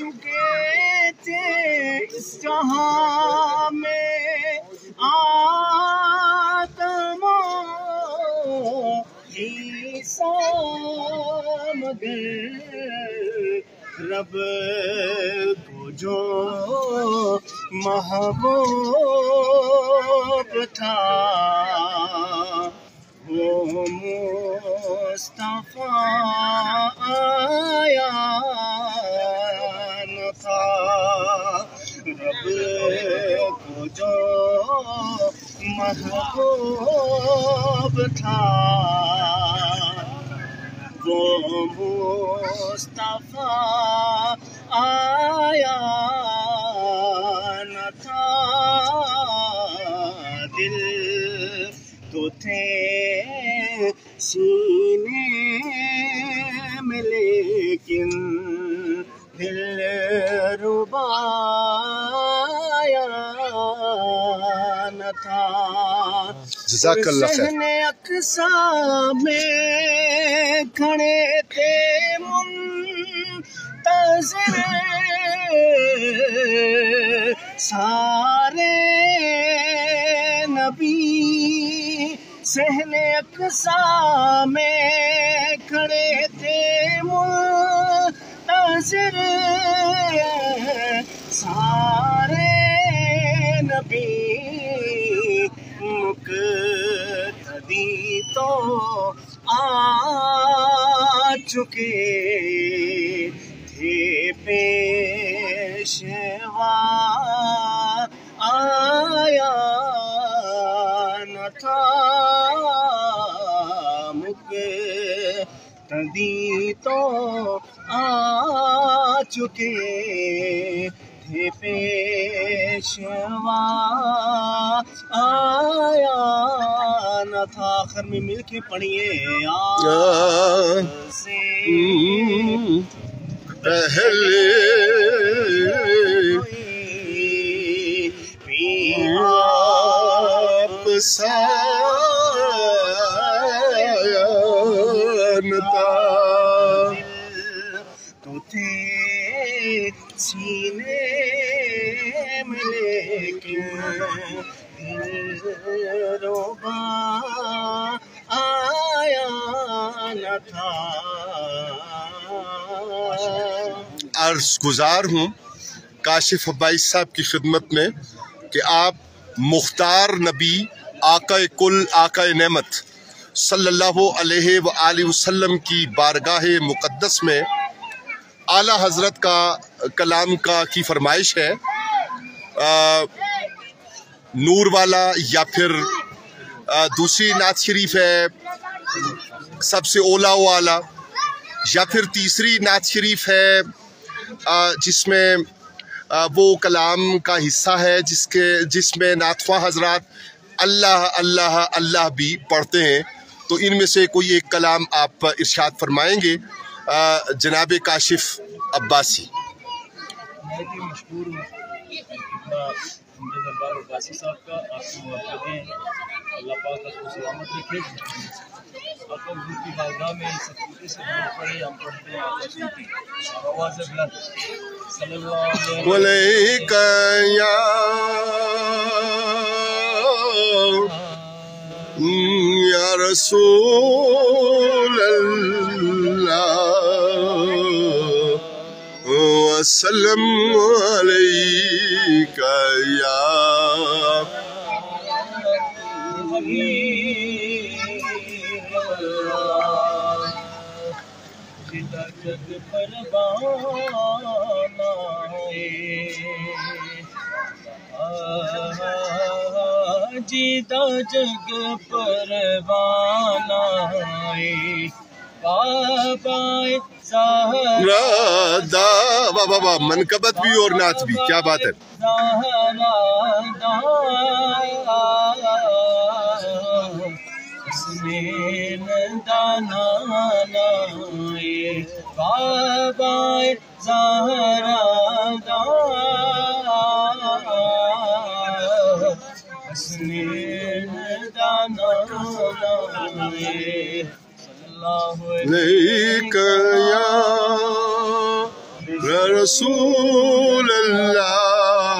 چکے تھے اس جہاں میں آدم و عیسیٰ، مگر رب کو جو محبوب تھا وہ مصطفیٰ آیا نہ تھا، رب کو جو محبوب تھا وہ مصطفیٰ آیا نہ تھا، دل تو تھے سینے میں لیکن دل ربایا نہ تھا، جزاک اللہ خیر۔ صحن اقصیٰ میں کھڑے تھے منتظر سارے نبی، صحن اقصیٰ میں کھڑے تھے منتظر سارے نبی، مقتدی تو آ چکے تھے، پیشوا آیا نہ تھا، مقتدی تو آ چکے تھے، پیشوا آیا نہ تھا۔ آخر میں مل کے پڑھیے سے پہلے آپ سایانتا، تو تھے سینے میں لیکن دل ربا آیا نہ تھا۔ عرض گزار ہوں کاشف عباس صاحب کی خدمت میں کہ آپ مختار نبی آقا کل آقا نعمت صلی اللہ علیہ وآلہ وسلم کی بارگاہ مقدس میں اعلیٰ حضرت کا کلام کی فرمائش ہے، نور والا، یا پھر دوسری نعت شریف ہے سب سے اولا والا، یا پھر تیسری نعت شریف ہے جس میں وہ کلام کا حصہ ہے جس میں نعت خواہ حضرات اللہ اللہ اللہ بھی پڑھتے ہیں، تو ان میں سے کوئی ایک کلام آپ ارشاد فرمائیں گے جناب کاشف عباسی۔ بہت ہی مشہور ہوں دربار عباسی صاحب کا، آپ کو موقع دیں، اللہ پاک آپ کو سلامت رکھے، آپ کو حضور کی بارگاہ میں سچوٹے سے درود پڑھے، ہم پڑھتے ہیں آپ سنتے ہیں، آواز بلند صلی اللہ علیہ یا رسول اللہ وسلم علیک یا جگ پروانہ جیتا جگ پروانہ بابا رادا بابا منقبت بھی اور نعت بھی، کیا بات ہے۔ بابا زہرا حسنین دانا لیک یا رسول اللہ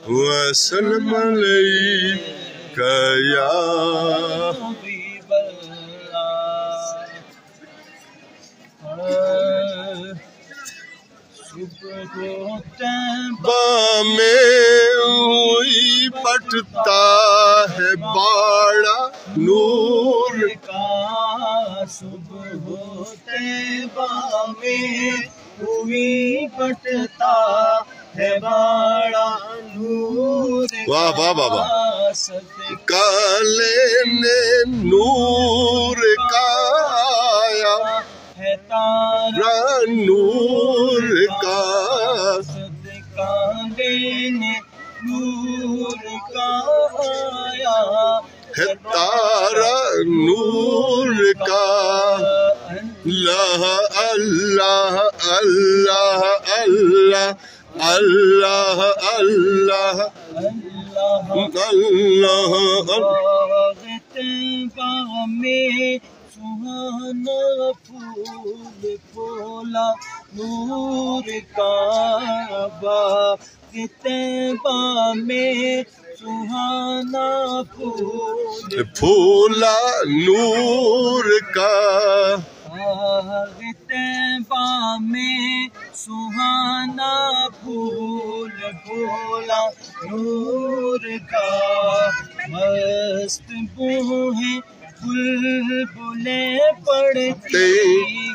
وسلم علیک یا حبیب اللہ صبح ہوتے میں ہوئی پٹتا ہے باڑا نور کا صبح ہوتے میں ہوئی پٹتا ہے باڑا نور واہ واہ واہ واہ کالے نے نور کا آیا ہے تارا نور کا صدقہ دینے نور کا آیا ہے تارا نور کا اللہ اللہ اللہ اللہ اللہ اللہ اللہ میں سہانا پھول پھولا نور کا باغ طیبہ میں سہانا پھول پھولا نور کا باغ طیبہ میں سہانا پھول پھولا نور کا مست بو ہے بلبلیں پڑھتی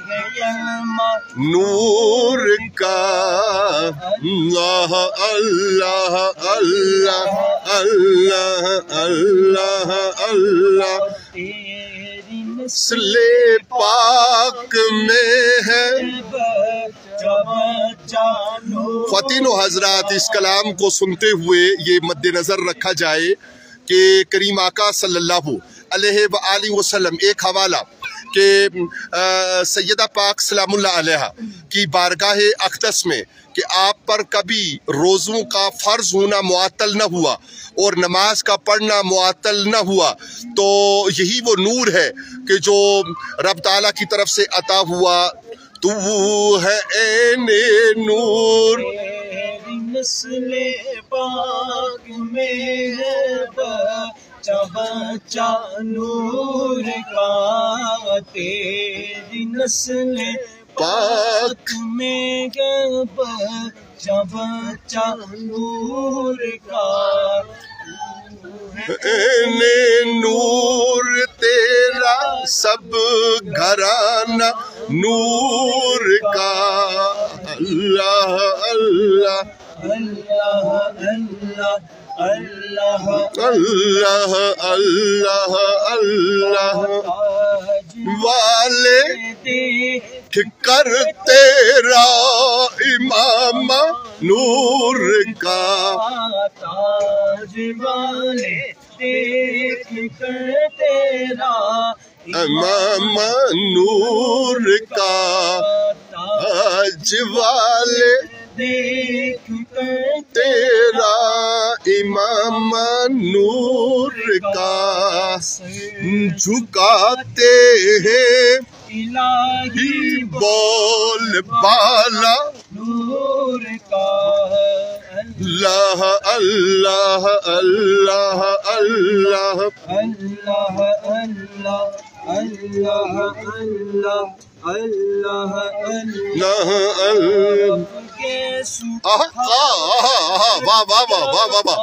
ہے یلما نور کا اللہ اللہ اللہ اللہ اللہ اللہ تیری نسل پاک میں ہے خواتین و حضرات، اس کلام کو سنتے ہوئے یہ مد نظر رکھا جائے کہ کریم آقا صلی اللہ علیہ وآلہ وسلم ایک حوالہ کہ سیدہ پاک سلام اللہ علیہ کی بارگاہ اقدس میں کہ آپ پر کبھی روزوں کا فرض ہونا معطل نہ ہوا اور نماز کا پڑھنا معطل نہ ہوا، تو یہی وہ نور ہے کہ جو رب تعالیٰ کی طرف سے عطا ہوا۔ تو ہے عین نور تیری نسل پاک میں ہے بچہ بچہ نور کا، تیری نسل پاک میں ہے بچہ بچہ نور کا، عین نور تیرا سب گھرانہ نور کا، اللہ اللہ اللہ اللہ اللہ اللہ اللہ اللہ والے دیکھ کر تیرا امام نور کا، تاج والے دیکھ کر تیرا امام نور کا، تاج والے دیکھ کر تیرا امام نور کا، جھکاتے ہیں الہی بول بالا نور کا، اللہ اللہ اللہ اللہ اللہ اللہ اللہ اللہ اللہ اللہ کے واہ واہ واہ واہ واہ واہ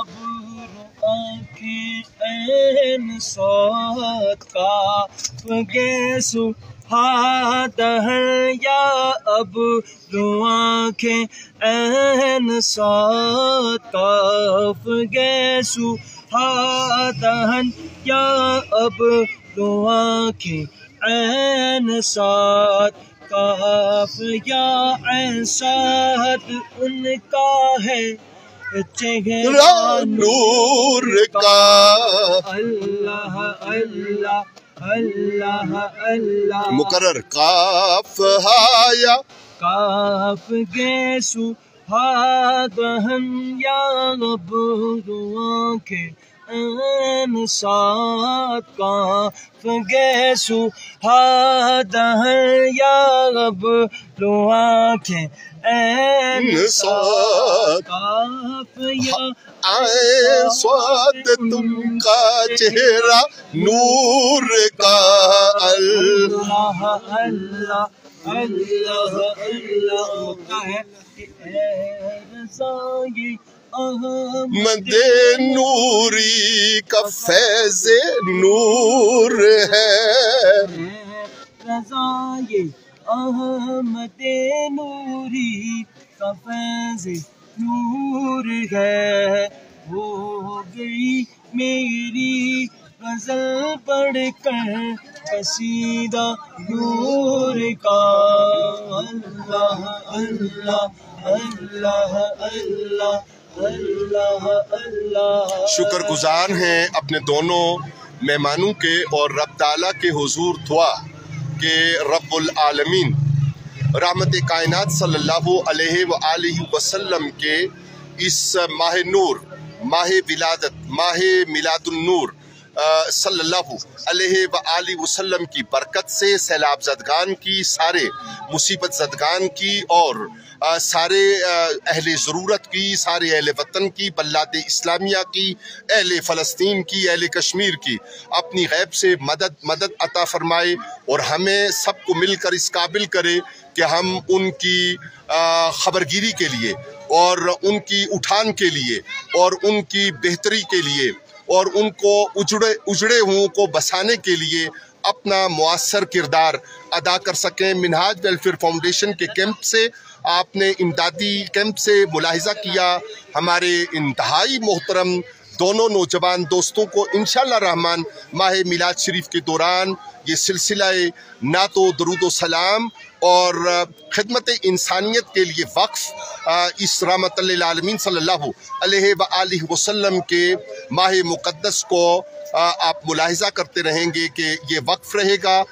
آنکھیں عین صوت کا گیسو ہاتھ ہے یا اب دو آنکھیں عین صوت کا گیسو ہاتھ ہے یا اب دو آنکھیں عین صوت کاف یا عین صاد ان کا ہے چہرہ نور کا، اللہ اللہ اللہ اللہ مقرر کاف ہایا کاف گیسو ہاتھ ہن یا اب دو آنکھیں سات کاف گیسو ہادہر یا رب لو آنکھیں سات کاف یا آئے سواد تم کا چہرہ نور کا اللہ اللہ اللہ اللہ ہوتا ہے کہ اے رضائے مد نوری کا فیض نور ہے رضائے احمد نوری کا فیض نور ہے ہو گئی میری غزل پڑھ کر قصیدہ نور کا اللہ اللہ اللہ اللہ اللہ اللہ شکر گزار ہیں اپنے دونوں مہمانوں کے اور رب تعالیٰ کے حضور دعا کہ رب العالمین رحمت کائنات صلی اللہ علیہ وآلہ وسلم کے اس ماہ نور، ماہ ولادت، ماہ میلاد النور صلی اللہ علیہ وآلہ وسلم کی برکت سے سیلاب زدگان کی، سارے مصیبت زدگان کی اور سارے اہل ضرورت کی، سارے اہل وطن کی، بلاد اسلامیہ کی، اہل فلسطین کی، اہل کشمیر کی اپنی غیب سے مدد عطا فرمائے اور ہمیں سب کو مل کر اس قابل کرے کہ ہم ان کی خبرگیری کے لیے اور ان کی اٹھان کے لیے اور ان کی بہتری کے لیے اور ان کو اجڑے ہوں کو بسانے کے لیے اپنا مؤثر کردار ادا کر سکیں۔ منہاج ویلفیئر فاؤنڈیشن کے کیمپ سے آپ نے امدادی کیمپ سے ملاحظہ کیا ہمارے انتہائی محترم دونوں نوجوان دوستوں کو انشاءاللہ رحمان ماہ میلاد شریف کے دوران یہ سلسلہ نعت و درود و سلام اور خدمت انسانیت کے لیے وقف اس رحمت للعالمین صلی اللہ علیہ وآلہ وسلم کے ماہ مقدس کو آپ ملاحظہ کرتے رہیں گے کہ یہ وقف رہے گا،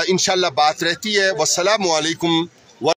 انشاءاللہ بات رہتی ہے۔ والسلام علیکم